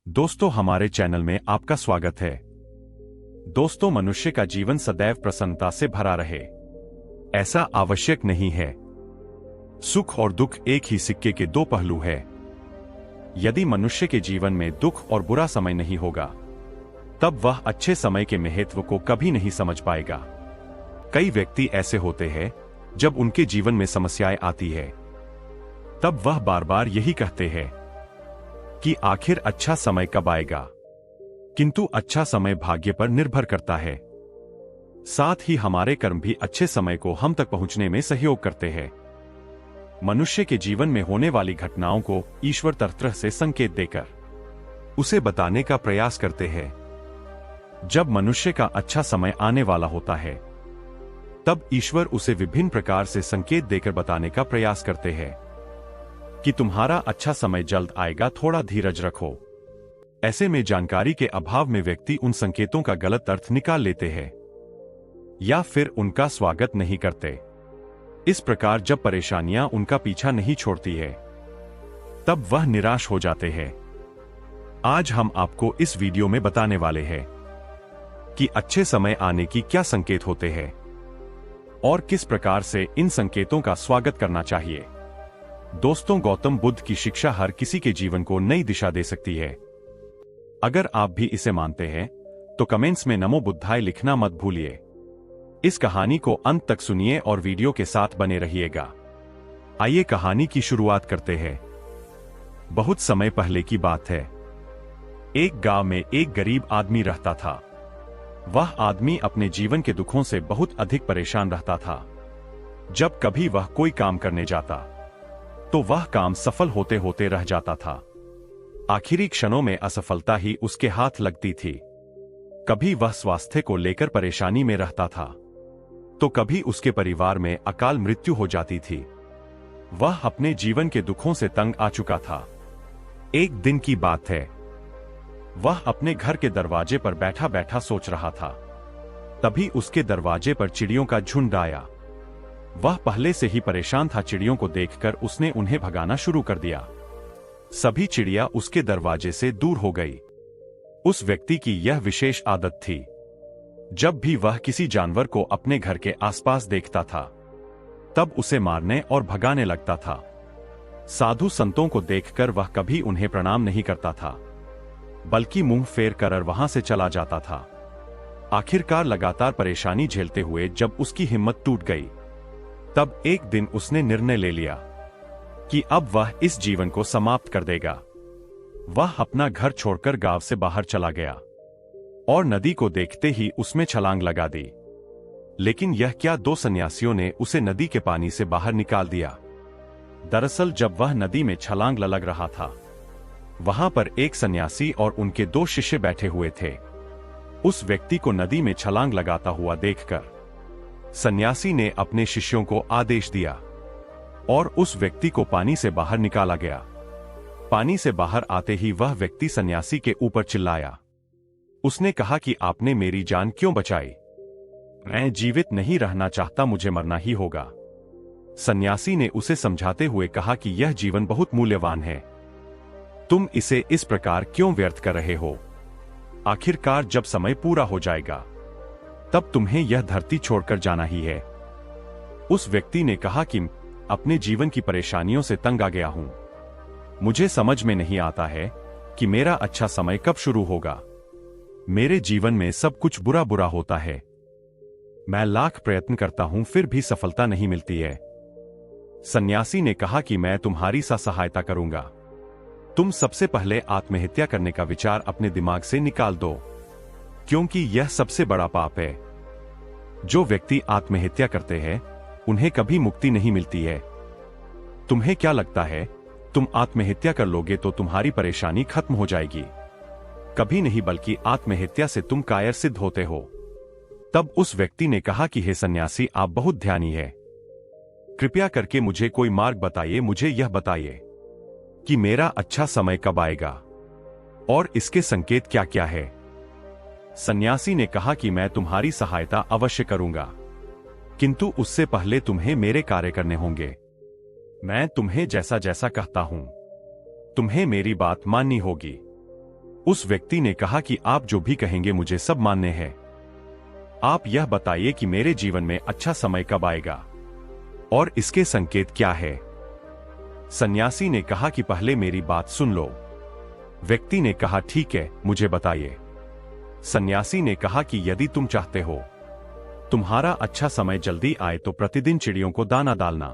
दोस्तों, हमारे चैनल में आपका स्वागत है। दोस्तों, मनुष्य का जीवन सदैव प्रसन्नता से भरा रहे, ऐसा आवश्यक नहीं है। सुख और दुख एक ही सिक्के के दो पहलू है। यदि मनुष्य के जीवन में दुख और बुरा समय नहीं होगा, तब वह अच्छे समय के महत्व को कभी नहीं समझ पाएगा। कई व्यक्ति ऐसे होते हैं, जब उनके जीवन में समस्याएं आती है, तब वह बार बार यही कहते हैं कि आखिर अच्छा समय कब आएगा। किंतु अच्छा समय भाग्य पर निर्भर करता है। साथ ही हमारे कर्म भी अच्छे समय को हम तक पहुंचने में सहयोग करते हैं। मनुष्य के जीवन में होने वाली घटनाओं को ईश्वर तरह से संकेत देकर उसे बताने का प्रयास करते हैं। जब मनुष्य का अच्छा समय आने वाला होता है, तब ईश्वर उसे विभिन्न प्रकार से संकेत देकर बताने का प्रयास करते हैं कि तुम्हारा अच्छा समय जल्द आएगा, थोड़ा धीरज रखो। ऐसे में जानकारी के अभाव में व्यक्ति उन संकेतों का गलत अर्थ निकाल लेते हैं या फिर उनका स्वागत नहीं करते। इस प्रकार जब परेशानियां उनका पीछा नहीं छोड़ती है, तब वह निराश हो जाते हैं। आज हम आपको इस वीडियो में बताने वाले हैं कि अच्छे समय आने की क्या संकेत होते हैं और किस प्रकार से इन संकेतों का स्वागत करना चाहिए। दोस्तों, गौतम बुद्ध की शिक्षा हर किसी के जीवन को नई दिशा दे सकती है। अगर आप भी इसे मानते हैं, तो कमेंट्स में नमो बुद्धाय लिखना मत भूलिए। इस कहानी को अंत तक सुनिए और वीडियो के साथ बने रहिएगा। आइए कहानी की शुरुआत करते हैं। बहुत समय पहले की बात है। एक गांव में एक गरीब आदमी रहता था। वह आदमी अपने जीवन के दुखों से बहुत अधिक परेशान रहता था। जब कभी वह कोई काम करने जाता, तो वह काम सफल होते होते रह जाता था। आखिरी क्षणों में असफलता ही उसके हाथ लगती थी। कभी वह स्वास्थ्य को लेकर परेशानी में रहता था, तो कभी उसके परिवार में अकाल मृत्यु हो जाती थी। वह अपने जीवन के दुखों से तंग आ चुका था। एक दिन की बात है। वह अपने घर के दरवाजे पर बैठा बैठा सोच रहा था। तभी उसके दरवाजे पर चिड़ियों का झुंड आया। वह पहले से ही परेशान था। चिड़ियों को देखकर उसने उन्हें भगाना शुरू कर दिया। सभी चिड़िया उसके दरवाजे से दूर हो गई। उस व्यक्ति की यह विशेष आदत थी। जब भी वह किसी जानवर को अपने घर के आसपास देखता था, तब उसे मारने और भगाने लगता था। साधु संतों को देखकर वह कभी उन्हें प्रणाम नहीं करता था, बल्कि मुंह फेर कर वहां से चला जाता था। आखिरकार लगातार परेशानी झेलते हुए जब उसकी हिम्मत टूट गई, तब एक दिन उसने निर्णय ले लिया कि अब वह इस जीवन को समाप्त कर देगा। वह अपना घर छोड़कर गांव से बाहर चला गया और नदी को देखते ही उसमें छलांग लगा दी। लेकिन यह क्या, दो सन्यासियों ने उसे नदी के पानी से बाहर निकाल दिया। दरअसल जब वह नदी में छलांग लग रहा था, वहां पर एक सन्यासी और उनके दो शिष्य बैठे हुए थे। उस व्यक्ति को नदी में छलांग लगाता हुआ देखकर सन्यासी ने अपने शिष्यों को आदेश दिया और उस व्यक्ति को पानी से बाहर निकाला गया। पानी से बाहर आते ही वह व्यक्ति सन्यासी के ऊपर चिल्लाया। उसने कहा कि आपने मेरी जान क्यों बचाई? मैं जीवित नहीं रहना चाहता, मुझे मरना ही होगा। सन्यासी ने उसे समझाते हुए कहा कि यह जीवन बहुत मूल्यवान है, तुम इसे इस प्रकार क्यों व्यर्थ कर रहे हो? आखिरकार जब समय पूरा हो जाएगा, तब तुम्हें यह धरती छोड़कर जाना ही है। उस व्यक्ति ने कहा कि अपने जीवन की परेशानियों से तंग आ गया हूं। मुझे समझ में नहीं आता है कि मेरा अच्छा समय कब शुरू होगा। मेरे जीवन में सब कुछ बुरा बुरा होता है। मैं लाख प्रयत्न करता हूं, फिर भी सफलता नहीं मिलती है। सन्यासी ने कहा कि मैं तुम्हारी सहायता करूंगा। तुम सबसे पहले आत्महत्या करने का विचार अपने दिमाग से निकाल दो, क्योंकि यह सबसे बड़ा पाप है। जो व्यक्ति आत्महत्या करते हैं, उन्हें कभी मुक्ति नहीं मिलती है। तुम्हें क्या लगता है, तुम आत्महत्या कर लोगे तो तुम्हारी परेशानी खत्म हो जाएगी? कभी नहीं, बल्कि आत्महत्या से तुम कायर सिद्ध होते हो। तब उस व्यक्ति ने कहा कि हे सन्यासी, आप बहुत ध्यानी है। कृपया करके मुझे कोई मार्ग बताइए। मुझे यह बताइए कि मेरा अच्छा समय कब आएगा और इसके संकेत क्या क्या है। सन्यासी ने कहा कि मैं तुम्हारी सहायता अवश्य करूंगा, किंतु उससे पहले तुम्हें मेरे कार्य करने होंगे। मैं तुम्हें जैसा जैसा कहता हूं, तुम्हें मेरी बात माननी होगी। उस व्यक्ति ने कहा कि आप जो भी कहेंगे मुझे सब मान्य है। आप यह बताइए कि मेरे जीवन में अच्छा समय कब आएगा और इसके संकेत क्या है। सन्यासी ने कहा कि पहले मेरी बात सुन लो। व्यक्ति ने कहा ठीक है, मुझे बताइए। सन्यासी ने कहा कि यदि तुम चाहते हो तुम्हारा अच्छा समय जल्दी आए तो प्रतिदिन चिड़ियों को दाना डालना।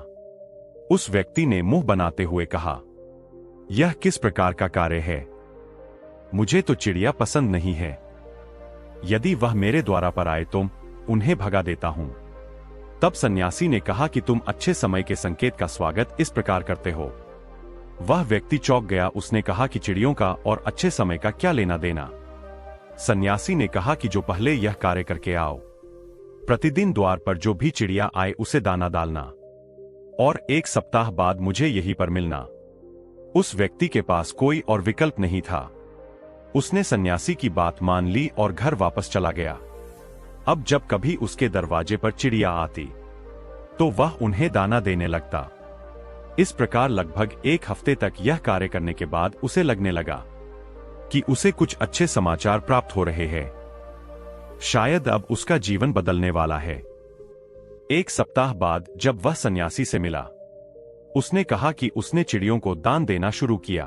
उस व्यक्ति ने मुंह बनाते हुए कहा, यह किस प्रकार का कार्य है? मुझे तो चिड़िया पसंद नहीं है। यदि वह मेरे द्वारा पर आए तो उन्हें भगा देता हूं। तब सन्यासी ने कहा कि तुम अच्छे समय के संकेत का स्वागत इस प्रकार करते हो। वह व्यक्ति चौंक गया। उसने कहा कि चिड़ियों का और अच्छे समय का क्या लेना देना। सन्यासी ने कहा कि जो पहले यह कार्य करके आओ, प्रतिदिन द्वार पर जो भी चिड़िया आए उसे दाना डालना और 1 सप्ताह बाद मुझे यहीं पर मिलना। उस व्यक्ति के पास कोई और विकल्प नहीं था। उसने सन्यासी की बात मान ली और घर वापस चला गया। अब जब कभी उसके दरवाजे पर चिड़िया आती तो वह उन्हें दाना देने लगता। इस प्रकार लगभग 1 हफ्ते तक यह कार्य करने के बाद उसे लगने लगा कि उसे कुछ अच्छे समाचार प्राप्त हो रहे हैं। शायद अब उसका जीवन बदलने वाला है। 1 सप्ताह बाद जब वह सन्यासी से मिला, उसने कहा कि उसने चिड़ियों को दान देना शुरू किया।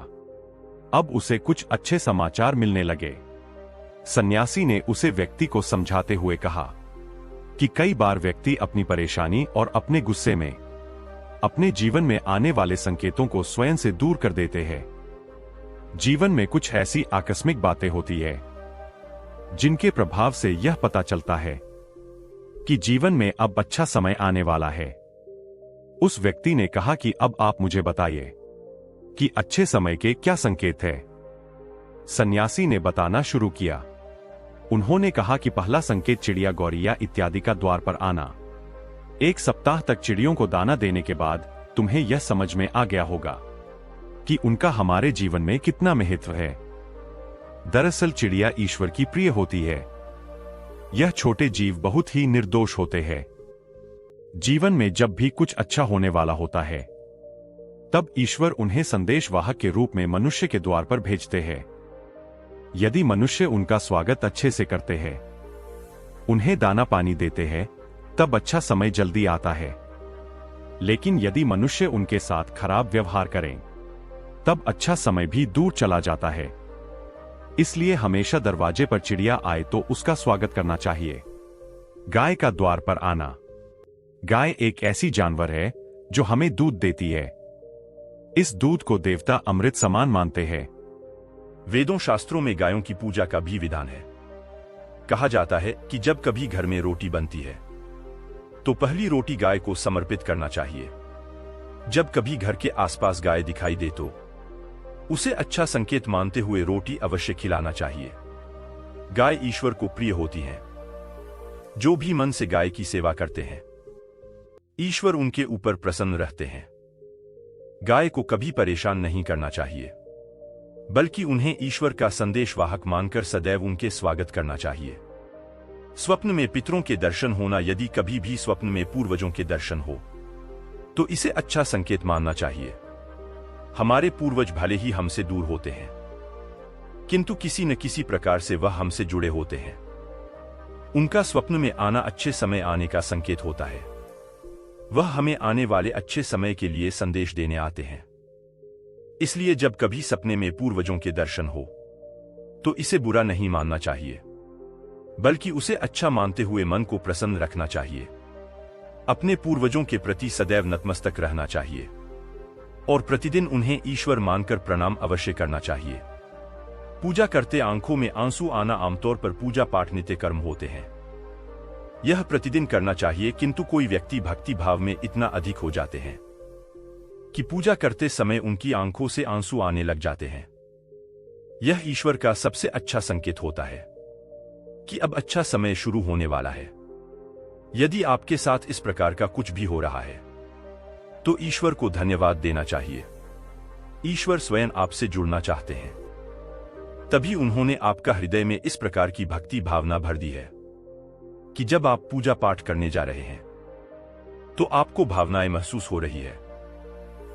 अब उसे कुछ अच्छे समाचार मिलने लगे। सन्यासी ने उसे व्यक्ति को समझाते हुए कहा कि कई बार व्यक्ति अपनी परेशानी और अपने गुस्से में अपने जीवन में आने वाले संकेतों को स्वयं से दूर कर देते हैं। जीवन में कुछ ऐसी आकस्मिक बातें होती है जिनके प्रभाव से यह पता चलता है कि जीवन में अब अच्छा समय आने वाला है। उस व्यक्ति ने कहा कि अब आप मुझे बताइए कि अच्छे समय के क्या संकेत है। सन्यासी ने बताना शुरू किया। उन्होंने कहा कि पहला संकेत चिड़िया, गौरैया इत्यादि का द्वार पर आना। 1 सप्ताह तक चिड़ियों को दाना देने के बाद तुम्हें यह समझ में आ गया होगा कि उनका हमारे जीवन में कितना महत्व है। दरअसल चिड़िया ईश्वर की प्रिय होती है। यह छोटे जीव बहुत ही निर्दोष होते हैं। जीवन में जब भी कुछ अच्छा होने वाला होता है तब ईश्वर उन्हें संदेशवाहक के रूप में मनुष्य के द्वार पर भेजते हैं। यदि मनुष्य उनका स्वागत अच्छे से करते हैं, उन्हें दाना पानी देते हैं, तब अच्छा समय जल्दी आता है। लेकिन यदि मनुष्य उनके साथ खराब व्यवहार करें, तब अच्छा समय भी दूर चला जाता है। इसलिए हमेशा दरवाजे पर चिड़िया आए तो उसका स्वागत करना चाहिए। गाय का द्वार पर आना। गाय एक ऐसी जानवर है जो हमें दूध देती है। इस दूध को देवता अमृत समान मानते हैं। वेदों शास्त्रों में गायों की पूजा का भी विधान है। कहा जाता है कि जब कभी घर में रोटी बनती है तो पहली रोटी गाय को समर्पित करना चाहिए। जब कभी घर के आसपास गाय दिखाई दे तो उसे अच्छा संकेत मानते हुए रोटी अवश्य खिलाना चाहिए। गाय ईश्वर को प्रिय होती हैं। जो भी मन से गाय की सेवा करते हैं, ईश्वर उनके ऊपर प्रसन्न रहते हैं। गाय को कभी परेशान नहीं करना चाहिए, बल्कि उन्हें ईश्वर का संदेशवाहक मानकर सदैव उनके स्वागत करना चाहिए। स्वप्न में पितरों के दर्शन होना। यदि कभी भी स्वप्न में पूर्वजों के दर्शन हो तो इसे अच्छा संकेत मानना चाहिए। हमारे पूर्वज भले ही हमसे दूर होते हैं, किंतु किसी न किसी प्रकार से वह हमसे जुड़े होते हैं। उनका स्वप्न में आना अच्छे समय आने का संकेत होता है। वह हमें आने वाले अच्छे समय के लिए संदेश देने आते हैं। इसलिए जब कभी सपने में पूर्वजों के दर्शन हो तो इसे बुरा नहीं मानना चाहिए, बल्कि उसे अच्छा मानते हुए मन को प्रसन्न रखना चाहिए। अपने पूर्वजों के प्रति सदैव नतमस्तक रहना चाहिए और प्रतिदिन उन्हें ईश्वर मानकर प्रणाम अवश्य करना चाहिए। पूजा करते आंखों में आंसू आना आमतौर पर पूजा पाठ नित्य कर्म होते हैं। यह प्रतिदिन करना चाहिए, किंतु कोई व्यक्ति भक्ति भाव में इतना अधिक हो जाते हैं कि पूजा करते समय उनकी आंखों से आंसू आने लग जाते हैं। यह ईश्वर का सबसे अच्छा संकेत होता है कि अब अच्छा समय शुरू होने वाला है। यदि आपके साथ इस प्रकार का कुछ भी हो रहा है तो ईश्वर को धन्यवाद देना चाहिए। ईश्वर स्वयं आपसे जुड़ना चाहते हैं, तभी उन्होंने आपका हृदय में इस प्रकार की भक्ति भावना भर दी है कि जब आप पूजा पाठ करने जा रहे हैं तो आपको भावनाएं महसूस हो रही है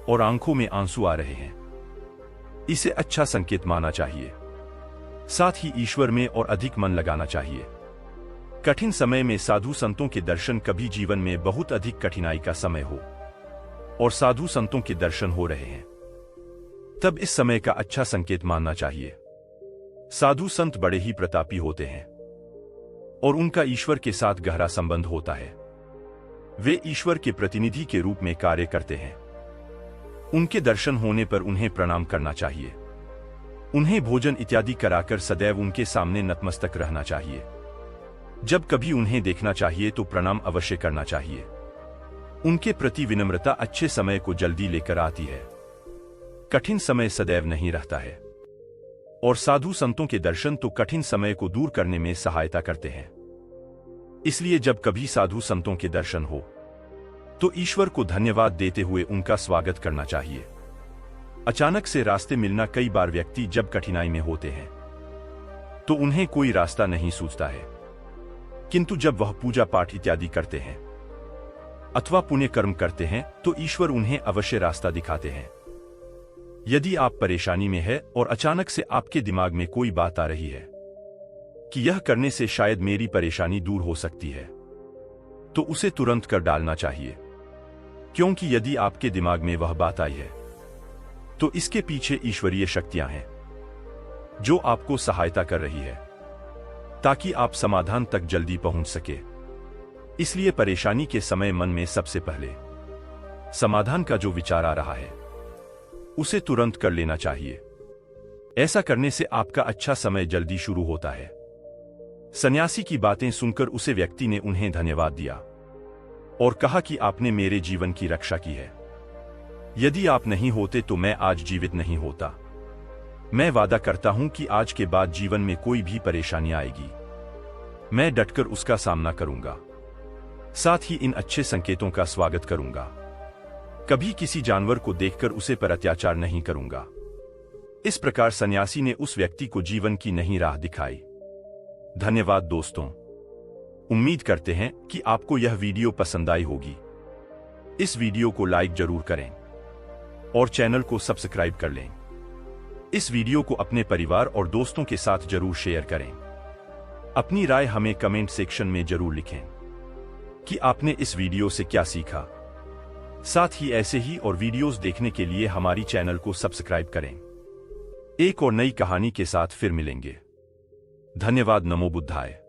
और आंखों में आंसू आ रहे हैं। इसे अच्छा संकेत माना चाहिए। साथ ही ईश्वर में और अधिक मन लगाना चाहिए। कठिन समय में साधु संतों के दर्शन, कभी जीवन में बहुत अधिक कठिनाई का समय हो और साधु संतों के दर्शन हो रहे हैं, तब इस समय का अच्छा संकेत मानना चाहिए। साधु संत बड़े ही प्रतापी होते हैं और उनका ईश्वर के साथ गहरा संबंध होता है। वे ईश्वर के प्रतिनिधि के रूप में कार्य करते हैं। उनके दर्शन होने पर उन्हें प्रणाम करना चाहिए। उन्हें भोजन इत्यादि कराकर सदैव उनके सामने नतमस्तक रहना चाहिए। जब कभी उन्हें देखना चाहिए तो प्रणाम अवश्य करना चाहिए। उनके प्रति विनम्रता अच्छे समय को जल्दी लेकर आती है। कठिन समय सदैव नहीं रहता है और साधु संतों के दर्शन तो कठिन समय को दूर करने में सहायता करते हैं। इसलिए जब कभी साधु संतों के दर्शन हो तो ईश्वर को धन्यवाद देते हुए उनका स्वागत करना चाहिए। अचानक से रास्ते मिलना, कई बार व्यक्ति जब कठिनाई में होते हैं तो उन्हें कोई रास्ता नहीं सूझता है, किंतु जब वह पूजा पाठ इत्यादि करते हैं अथवा पुण्य कर्म करते हैं तो ईश्वर उन्हें अवश्य रास्ता दिखाते हैं। यदि आप परेशानी में है और अचानक से आपके दिमाग में कोई बात आ रही है कि यह करने से शायद मेरी परेशानी दूर हो सकती है, तो उसे तुरंत कर डालना चाहिए, क्योंकि यदि आपके दिमाग में वह बात आई है तो इसके पीछे ईश्वरीय शक्तियां हैं जो आपको सहायता कर रही है ताकि आप समाधान तक जल्दी पहुंच सके। इसलिए परेशानी के समय मन में सबसे पहले समाधान का जो विचार आ रहा है उसे तुरंत कर लेना चाहिए। ऐसा करने से आपका अच्छा समय जल्दी शुरू होता है। सन्यासी की बातें सुनकर उसे व्यक्ति ने उन्हें धन्यवाद दिया और कहा कि आपने मेरे जीवन की रक्षा की है। यदि आप नहीं होते तो मैं आज जीवित नहीं होता। मैं वादा करता हूं कि आज के बाद जीवन में कोई भी परेशानी आएगी, मैं डटकर उसका सामना करूंगा। साथ ही इन अच्छे संकेतों का स्वागत करूंगा। कभी किसी जानवर को देखकर उसे पर अत्याचार नहीं करूंगा। इस प्रकार सन्यासी ने उस व्यक्ति को जीवन की नई राह दिखाई। धन्यवाद दोस्तों। उम्मीद करते हैं कि आपको यह वीडियो पसंद आई होगी। इस वीडियो को लाइक जरूर करें और चैनल को सब्सक्राइब कर लें। इस वीडियो को अपने परिवार और दोस्तों के साथ जरूर शेयर करें। अपनी राय हमें कमेंट सेक्शन में जरूर लिखें कि आपने इस वीडियो से क्या सीखा। साथ ही ऐसे ही और वीडियोस देखने के लिए हमारी चैनल को सब्सक्राइब करें। एक और नई कहानी के साथ फिर मिलेंगे। धन्यवाद। नमो बुद्धाय।